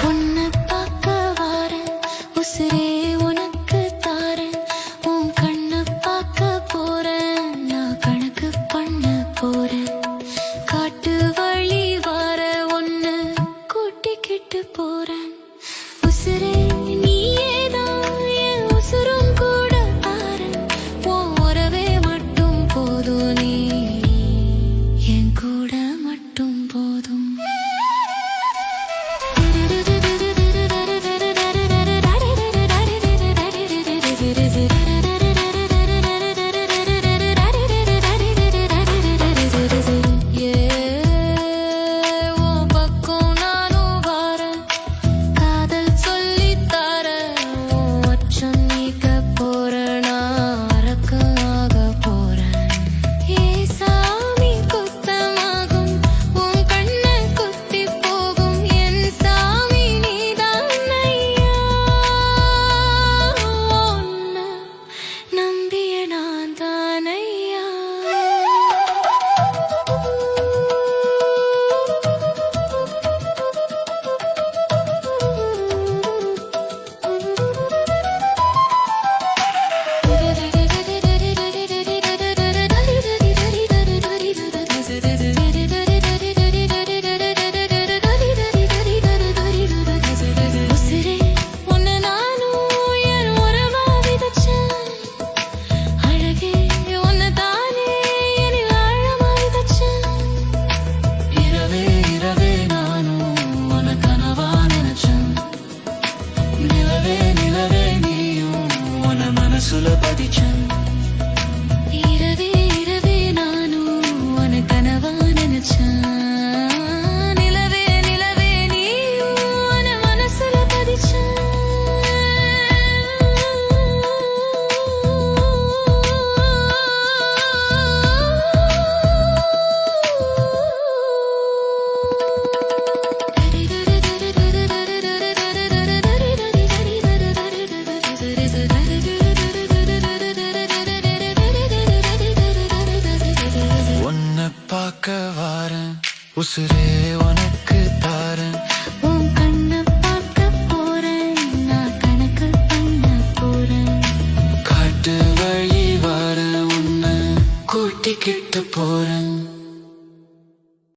உன்னை பார்க்க வாரேன், உசுரே உனக்கு தாரேன். உன் கண்ணை பார்க்க போறேன், நான் கணக்கு பண்ண போறேன். காட்டு வழி வார ஒன்னு கூட்டிக்கிட்டு போறேன். உசுரே நீயேதான், என் உசுரும் கூட தாரேன். உன் உறவே மட்டும் போதும், நீ என் கூட மட்டும் போதும். சுலபதிச்சன் இரவே இரவே நானும் உன கனவா நினைச்சேன். நிலவே நிலவே நீயும் உன மனசுல பதிச்சேன். பார்க்க வாரேன், உசுரே உனக்கு தாரேன். உன் கண்ணை பார்க்க போறேன், நான் கணக்கு பண்ண போறேன். காட்டு வழி வார உன்னை கூட்டிக்கிட்டு போறேன்.